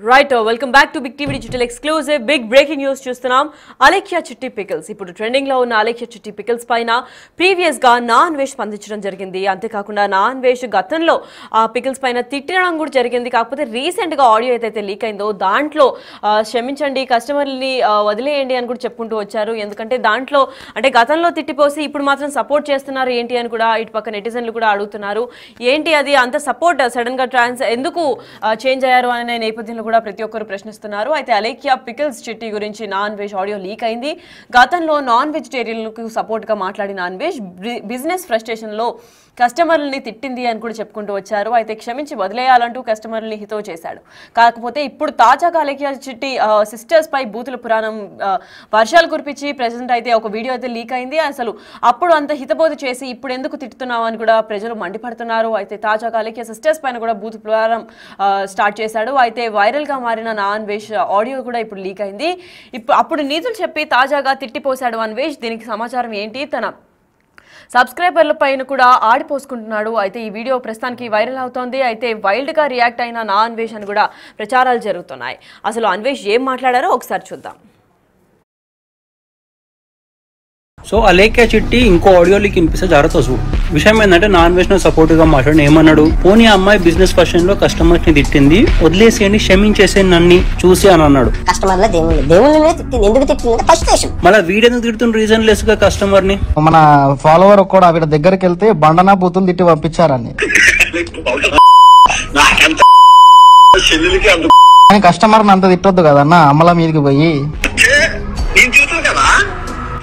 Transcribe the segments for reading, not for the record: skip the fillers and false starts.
Right, welcome back to Big TV Digital Exclusive. Big breaking news చూస్తున్నాం. Alekia Chitti Pickles ఇప్పుడు trending లో ఉన్న Alekia Chitti Pickles పైన previous గా నాన్వేష్ స్పందించడం జరిగింది. అంతేకాకుండా నాన్వేష్ గతంలో ఆ పికిల్స్ పైన తిట్టడం కూడా జరిగింది. కాకపోతే రీసెంట్ గా ఆడియో ఏదైతే లీక్ అయిందో దాంట్లో క్షమించండి కస్టమర్లని వదిలేయండి అని కూడా చెప్పుకుంటూ వచ్చారు. ఎందుకంటే దాంట్లో అంటే గతంలో తిట్టిపోసి ఇప్పుడు మాత్రం సపోర్ట్ చేస్తున్నారు ఏంటి అని కూడా ఇటు పక్క నెటిజన్లు కూడా అడుగుతున్నారు. ఏంటి అది అంత సపోర్ట్ సడన్ గా ఎందుకు చేంజ్ అయ్యారు అనే నేపథ్యంలో కూడా ప్రతి ఒక్కరు ప్రశ్నిస్తున్నారు. అయితే అలేకియా పికిల్స్ చిట్టి గురించి నాన్ వెజ్ ఆడియో లీక్ అయింది. గతంలో నాన్ వెజిటేరియన్లకు సపోర్ట్ గా మాట్లాడిన నాన్ వెజ్ బిజినెస్ ఫ్రస్ట్రేషన్ లో కస్టమర్లని తిట్టింది అని కూడా చెప్పుకుంటూ వచ్చారు. అయితే క్షమించి వదిలేయాలంటూ కస్టమర్లని హితవు చేశాడు. కాకపోతే ఇప్పుడు తాజాగా అలేకియా చిట్టి సిస్టర్స్ పై బూతుల పురాణం వర్షాలు కురిపించి ప్రెసెంట్ అయితే ఒక వీడియో అయితే లీక్ అయింది. అసలు అప్పుడు అంత హితబోధ చేసి ఇప్పుడు ఎందుకు తిట్టుతున్నావు అని కూడా ప్రజలు మండిపడుతున్నారు. అయితే తాజాగా అలేకియా సిస్టర్స్ పైన కూడా బూతు పురాణం స్టార్ట్ చేశాడు. అయితే వైరల్ గా మారిన నాన్వేష్ ఆడియో కూడా ఇప్పుడు లీక్ అయింది. అప్పుడు నీతులు చెప్పి తాజాగా తిట్టిపోశాడు అన్వేష్. దీనికి సమాచారం ఏంటి, తన సబ్స్క్రైబర్ల పైన కూడా ఆడిపోసుకుంటున్నాడు. అయితే ఈ వీడియో ప్రస్తుతానికి వైరల్ అవుతోంది. అయితే వైల్డ్ గా రియాక్ట్ అయిన నా అన్వేష్ అని కూడా ప్రచారాలు జరుగుతున్నాయి. అసలు అన్వేష్ ఏం మాట్లాడారో ఒకసారి చూద్దాం. సో అలేకియా చిట్టి ఇంకో ఆడియో లీక్ వినిపిస్తే జాగ్రత్త చూడు. విషయం ఏంటంటే నాన్ వెజ్ సపోర్ట్ గా మాట్లాడి ఏమన్నాడు, పోనీ అమ్మాయి బిజినెస్ పర్సన్ లో కస్టమర్స్ ని తిట్టింది, వదిలేసేయండి క్షమించేసేయండి నన్ను చూసి అని అన్నాడు. మళ్ళీ వీడెందుకు తిడుతున్న రీజన్ లెస్ గా కస్టమర్ ని. మన ఫాలోవర్ కూడా వీడి దగ్గరికి వెళ్తే బండనా బూతులు తిట్టి పంపించారని కస్టమర్ అంత తిట్టొద్దు కదన్నా అమ్మల మీదకి పోయి.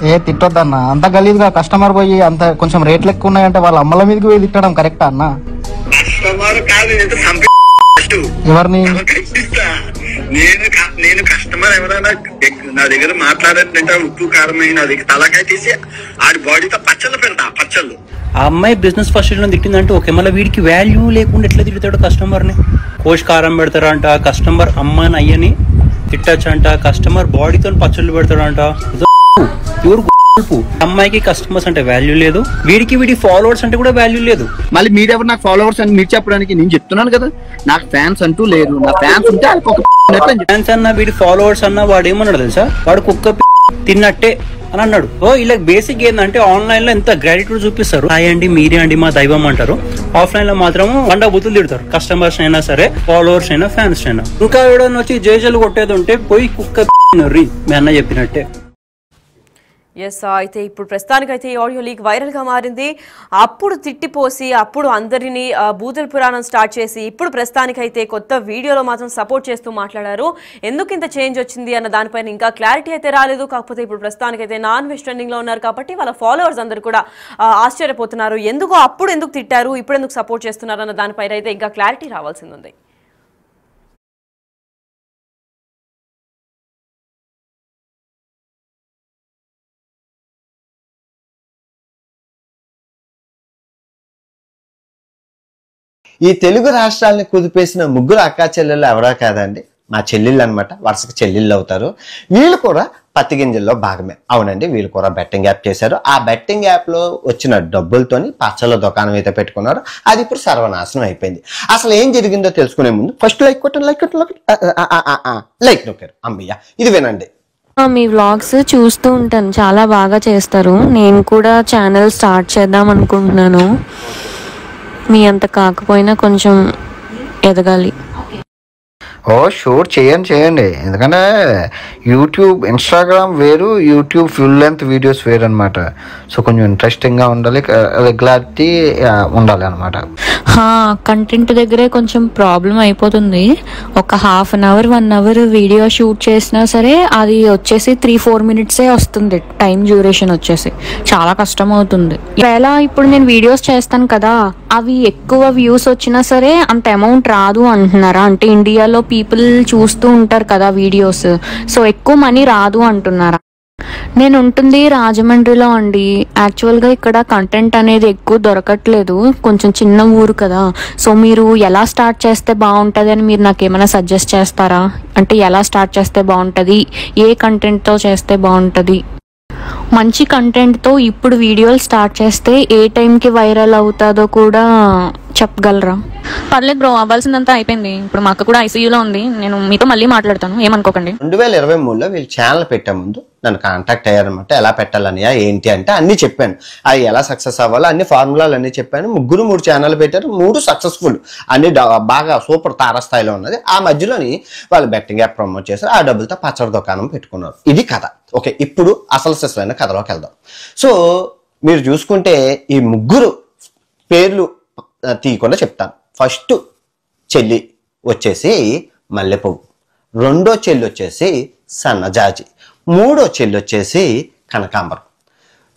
ఏ తిట్టొద్దన్న, అంత గలీజ్గా కస్టమర్ పోయి అంత కొంచెం రేట్లు ఎక్కువ ఉన్నాయంటే వాళ్ళ అమ్మల మీదకి పోయి తిట్టడం కరెక్టా అన్న? ఎవరిని నేను కస్టమర్ ఎవరైనా నా దగ్గర మాట్లాడారంటే ఉప్పు కారమైన నా దగ్గర తలకాయ తీసి ఆడి బాడీతో పచ్చళ్ళు పెడతా పచ్చళ్ళు. ఆ అమ్మాయి బిజినెస్ ఫస్ట్ లో తిట్టిందంటే ఓకే, మళ్ళీ వీడికి వాల్యూ లేకుండా ఎట్లా తిడతాడు కస్టమర్ ని? కోష్ కారం పెడతారంట, కస్టమర్ అమ్మని అయ్యని తిట్టచ్చంట, కస్టమర్ బాడీతో పచ్చళ్ళు పెడతాడంట. ప్యూర్ అమ్మాయికి కస్టమర్స్ అంటే వాల్యూ లేదు, వీడి ఫాలోవర్స్ అంటే కూడా వాల్యూ లేదు. మళ్ళీ మీరెవరు నాకు ఫాలోవర్స్ అని మీరు చెప్పడానికి? నేను చెప్తున్నాను కదా, నాకు ఫ్యాన్స్ అంటూ లేరు. నా ఫ్యాన్స్ ఉంటే ఫ్యాన్స్ అన్న వీడి ఫాలోవర్స్ అన్న వాడు ఏమన్నాడు తెలుసా, వాడు కుక్క తిన్నట్టే అని అన్నాడు. ఓ ఇలా బేసిక్ ఏంటంటే ఆన్లైన్ లో ఎంత గ్రాటిట్యూడ్ చూపిస్తారు, అయ్యండి మీరే అండి మా దైవం అంటారు, ఆఫ్లైన్ లో మాత్రం వండ బుద్ధులు తిడతారు. కస్టమర్స్ అయినా సరే, ఫాలోవర్స్ అయినా, ఫ్యాన్స్ అయినా. ఇంకా ఎవడన్నా వచ్చి జేజలు కొట్టేది ఉంటే పోయి కుక్క మీ అన్న చెప్పినట్టే. ఎస్, అయితే ఇప్పుడు ప్రస్తుతానికైతే ఈ ఆడియో లీక్ వైరల్గా మారింది. అప్పుడు తిట్టిపోసి అప్పుడు అందరినీ బూతుల పురాణం స్టార్ట్ చేసి ఇప్పుడు ప్రస్తుతానికైతే కొత్త వీడియోలో మాత్రం సపోర్ట్ చేస్తూ మాట్లాడారు. ఎందుకు ఇంత చేంజ్ వచ్చింది అన్న దానిపైన ఇంకా క్లారిటీ అయితే రాలేదు. కాకపోతే ఇప్పుడు ప్రస్తుతానికైతే నాన్ వెజ్ ట్రెండింగ్లో ఉన్నారు కాబట్టి వాళ్ళ ఫాలోవర్స్ అందరూ కూడా ఆశ్చర్యపోతున్నారు. అప్పుడు ఎందుకు తిట్టారు, ఇప్పుడు ఎందుకు సపోర్ట్ చేస్తున్నారు అన్న దానిపైన అయితే ఇంకా క్లారిటీ రావాల్సింది ఉంది. ఈ తెలుగు రాష్ట్రాలని కుదిపేసిన ముగ్గురు అక్కా చెల్లెళ్ళు ఎవరా కాదండి, మా చెల్లెళ్ళు అనమాట. వరుసకు చెల్లెళ్ళు అవుతారు. వీళ్ళు కూడా పత్తి గింజల్లో భాగమే. అవునండి, వీళ్ళు కూడా బెట్టింగ్ యాప్ చేశారు. ఆ బెట్టింగ్ యాప్ లో వచ్చిన డబ్బులతోని పచ్చళ్ళ దుకాణం అయితే పెట్టుకున్నారు. అది ఇప్పుడు సర్వనాశనం అయిపోయింది. అసలు ఏం జరిగిందో తెలుసుకునే ముందు ఫస్ట్ లైక్ నొక్కారు అమ్మయ్య. ఇది వినండి. మీ వ్లాగ్స్ చూస్తూ ఉంటాను, చాలా బాగా చేస్తారు. నేను కూడా ఛానల్ స్టార్ట్ చేద్దాం అనుకుంటున్నాను. మీ అంత కాకపోయినా కొంచెం ఎదగాలి. ఓ షూర్ చేయండి. ఎందుకంటే యూట్యూబ్, ఇన్స్టాగ్రామ్ వేరు, యూట్యూబ్ ఫుల్ లెంత్ వీడియోస్ వేరు అనమాట. సో కొంచెం ఇంట్రెస్టింగ్గా ఉండాలి, రెగ్యులారిటీ ఉండాలి అనమాట. కంటెంట్ దగ్గరే కొంచెం ప్రాబ్లం అయిపోతుంది. ఒక half an hour 1 hour video shoot చేసినా సరే అది వచ్చేసి 3-4 మినిట్సే వస్తుంది. టైం డ్యూరేషన్ వచ్చేసి చాలా కష్టం అవుతుంది. ఇలా ఇప్పుడు నేను వీడియోస్ చేస్తాను కదా, అవి ఎక్కువ వ్యూస్ వచ్చినా సరే అంత అమౌంట్ రాదు అంటున్నారా? అంటే ఇండియాలో పీపుల్ చూస్తూ ఉంటారు కదా వీడియోస్, సో ఎక్కువ మనీ రాదు అంటున్నారా? నేను ఉంటుంది రాజమండ్రిలో అండి. యాక్చువల్గా ఇక్కడ కంటెంట్ అనేది ఎక్కువ దొరకట్లేదు, కొంచెం చిన్న ఊరు కదా. సో మీరు ఎలా స్టార్ట్ చేస్తే బాగుంటుంది అని మీరు నాకు ఏమైనా సజెస్ట్ చేస్తారా? అంటే ఎలా స్టార్ట్ చేస్తే బాగుంటుంది, ఏ కంటెంట్తో చేస్తే బాగుంటుంది? మంచి కంటెంట్తో ఇప్పుడు వీడియోలు స్టార్ట్ చేస్తే ఏ టైంకి వైరల్ అవుతుందో కూడా చెప్పగలరా? పర్లేదు బ్రో, అవ్వాల్సిందంతా అయిపోయింది. ఇప్పుడు మా అక్క కూడా ఐసీయూలో ఉంది. నేను మీతో మళ్ళీ మాట్లాడతాను, ఏమనుకోకండి. 2023లో వీళ్ళు ఛానల్ పెట్టే ముందు నన్ను కాంటాక్ట్ అయ్యారనమాట. ఎలా పెట్టాలనియా ఏంటి అంటే అన్ని చెప్పాను. అవి ఎలా సక్సెస్ అవ్వాలో అన్ని ఫార్ములాలు అన్ని చెప్పాను. 3 ఛానల్ పెట్టారు, 3 సక్సెస్ఫుల్, అన్ని బాగా సూపర్ తారస్థాయిలో ఉన్నది. ఆ మధ్యలోని వాళ్ళు బెట్టింగ్ యాప్ ప్రమోట్ చేశారు. ఆ డబ్బులతో పచ్చడి దుకాణం పెట్టుకున్నారు. ఇది కథ. ఓకే, ఇప్పుడు అసలు సిసలైన కథలోకి వెళ్దాం. సో మీరు చూసుకుంటే ఈ 3 పేర్లు తీయకుండా చెప్తాను. ఫస్ట్ చెల్లి వచ్చేసి మల్లెపువ్వు, రెండో చెల్లి వచ్చేసి సన్నజాజి, మూడో చెల్లి వచ్చేసి కనకాంబరం.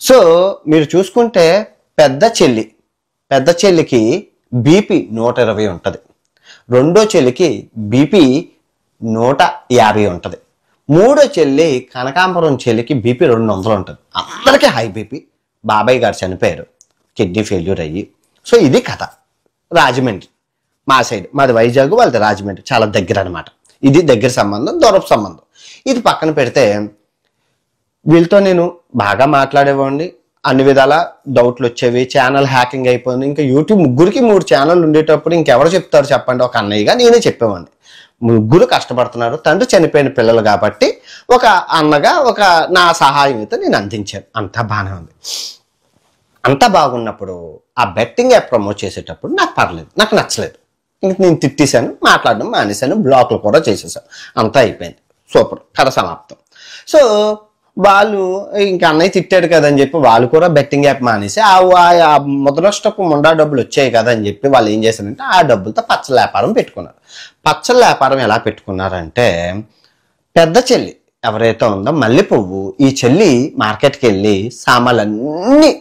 సో మీరు చూసుకుంటే పెద్ద చెల్లికి బీపీ 120 ఉంటుంది, రెండో చెల్లికి బీపీ 150 ఉంటుంది, మూడో చెల్లి కనకాంబరం చెల్లికి బీపీ 200 ఉంటుంది. అందరికీ హై బీపీ. బాబాయ్ గారు చనిపోయారు కిడ్నీ ఫెయిల్యూర్ అయ్యి. సో ఇది కథ. రాజమండ్రి మా సైడ్, మాది వైజాగ్, వాళ్ళది రాజమండ్రి, చాలా దగ్గర అనమాట. ఇది దగ్గర సంబంధం, దూరపు సంబంధం. ఇది పక్కన పెడితే వీళ్ళతో నేను బాగా మాట్లాడేవాడిని. అన్ని విధాల డౌట్లు వచ్చేవి. ఛానల్ హ్యాకింగ్ అయిపోయింది. ఇంకా యూట్యూబ్ 3 ఛానల్ ఉండేటప్పుడు ఇంకెవరు చెప్తారు చెప్పండి? ఒక అన్నయ్యగా నేనే చెప్పేవాడిని. 3 కష్టపడుతున్నారు, తండ్రి చనిపోయిన పిల్లలు కాబట్టి ఒక అన్నగా ఒక నా సహాయం అయితే నేను అందించాను. అంతా బాగానే ఉంది. అంతా బాగున్నప్పుడు ఆ బెట్టింగ్ యాప్ ప్రమోట్ చేసేటప్పుడు నాకు పర్లేదు, నాకు నచ్చలేదు. ఇంక నేను తిట్టేశాను, మాట్లాడడం మానేశాను, బ్లాక్లు కూడా చేసేసాను. అంతా అయిపోయింది, సూపర్, కథ సమాప్తం. సో వాళ్ళు ఇంకా అన్నయ్య తిట్టాడు కదని చెప్పి వాళ్ళు కూడా బెట్టింగ్ యాప్ మానేసి ఆ మొదలష్టపు ముండా డబ్బులు వచ్చాయి కదా అని చెప్పి వాళ్ళు ఏం చేశారంటే ఆ డబ్బులతో పచ్చల వ్యాపారం పెట్టుకున్నారు. పచ్చల వ్యాపారం ఎలా పెట్టుకున్నారంటే, పెద్ద చెల్లి ఎవరైతే ఉందో మల్లెపువ్వు, ఈ చెల్లి మార్కెట్కి వెళ్ళి సామాన్లన్నీ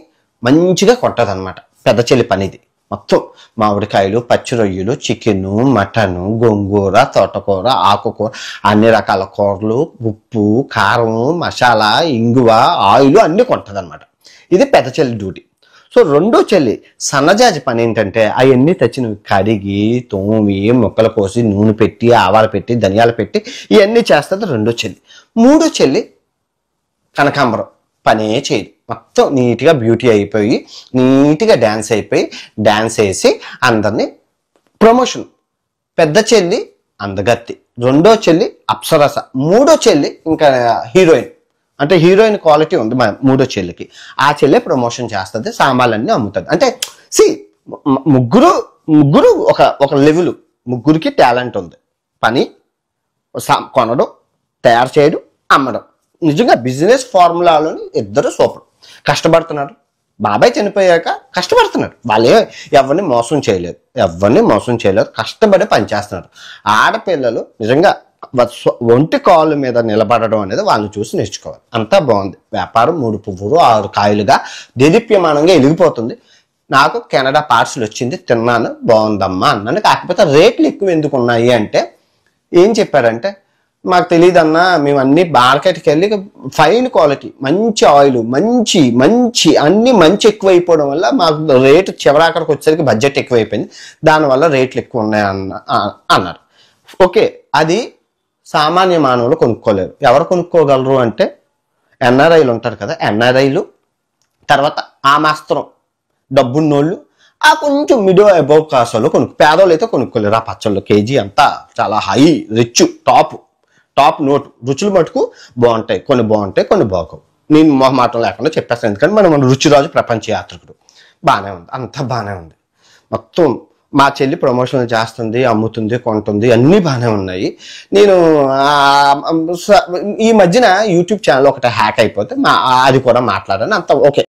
మంచిగా కొట్టదు అనమాట. పెద్ద చెల్లి పనిది మొత్తం మామిడికాయలు, పచ్చి రొయ్యలు, చికెను, మటను, గోంగూర, తోటకూర, ఆకుకూర, అన్ని రకాల కూరలు, ఉప్పు, కారం, మసాలా, ఇంగువ, ఆయిల్ అన్నీ కొంటది అనమాట. ఇది పెద్ద చెల్లి డ్యూటీ. సో రెండో చెల్లి సన్నజాజి పని ఏంటంటే అవన్నీ తెచ్చినవి కడిగి తోమి ముక్కలు కోసి నూనె పెట్టి ఆవాలు పెట్టి ధనియాలు పెట్టి ఇవన్నీ చేస్తుంది రెండో చెల్లి. మూడో చెల్లి కనకాంబరం పనే చేయదు. మొత్తం నీట్గా బ్యూటీ అయిపోయి నీట్గా డ్యాన్స్ అయిపోయి డ్యాన్స్ వేసి అందరినీ ప్రమోషన్. పెద్ద చెల్లి అందగత్తి, రెండో చెల్లి అప్సరస, మూడో చెల్లి ఇంకా హీరోయిన్, అంటే హీరోయిన్ క్వాలిటీ ఉంది మా మూడో చెల్లికి. ఆ చెల్లె ప్రమోషన్ చేస్తుంది, సామాన్లన్నీ అమ్ముతుంది. అంటే ముగ్గురు ఒక లెవెల్. ముగ్గురికి టాలెంట్ ఉంది. పని, కొనడం, తయారు చేయడం, అమ్మడం. నిజంగా బిజినెస్ ఫార్ములాలోని ఇద్దరు సూపర్. కష్టపడుతున్నారు. బాబాయ్ చనిపోయాక కష్టపడుతున్నారు. వాళ్ళే ఎవరిని మోసం చేయలేదు, కష్టపడి పనిచేస్తున్నారు. ఆడపిల్లలు నిజంగా ఒంటి కాళ్ళ మీద నిలబడడం అనేది వాళ్ళని చూసి నేర్చుకోవాలి. అంతా బాగుంది. వ్యాపారం 3 పువ్వులు 6 కాయలుగా దేదీప్యమానంగా వెలిగిపోతుంది. నాకు కెనడా పార్సల్ వచ్చింది, తిన్నాను, బాగుందమ్మా అన్నాను. కాకపోతే రేట్లు ఎక్కువ ఎందుకు ఉన్నాయి అంటే ఏం చెప్పారంటే, మాకు తెలియదన్నా, మేము అన్ని మార్కెట్కి వెళ్ళి ఫైన్ క్వాలిటీ మంచి ఆయిల్ మంచి అన్ని మంచి ఎక్కువ అయిపోవడం వల్ల మాకు రేటు చివరాకరికి వచ్చేసరికి బడ్జెట్ ఎక్కువైపోయింది, దానివల్ల రేట్లు ఎక్కువ ఉన్నాయి అన్నారు. ఓకే, అది సామాన్య మానవులు కొనుక్కోలేరు. ఎవరు కొనుక్కోగలరు అంటే ఎన్ఆర్ఐలు ఉంటారు కదా, ఎన్ఆర్ఐలు, తర్వాత ఆ మాస్త్రం డబ్బున్నోళ్ళు, ఆ కొంచెం మిడిల్ అబౌవ్ కాస్ట్ వాళ్ళు పేదోళ్ళు అయితే కొనుక్కోలేరు. ఆ పచ్చళ్ళు కేజీ అంతా చాలా హై రిచ్ టాప్ నోట్. రుచులు మటుకు బాగుంటాయి, కొన్ని బాగుంటాయి, కొన్ని బాగోవు. నేను మొహమాటం లేకుండా చెప్పేస్తాను, ఎందుకంటే మన రుచిరాజు ప్రపంచ యాత్రికుడు. బాగానే ఉంది, అంతా బాగానే ఉంది. మొత్తం మా చెల్లి ప్రమోషన్లు చేస్తుంది, అమ్ముతుంది, కొంటుంది, అన్నీ బాగానే ఉన్నాయి. నేను ఈ మధ్యన యూట్యూబ్ ఛానల్ ఒకటి హ్యాక్ అయిపోతే అది కూడా మాట్లాడాను. అంత ఓకే.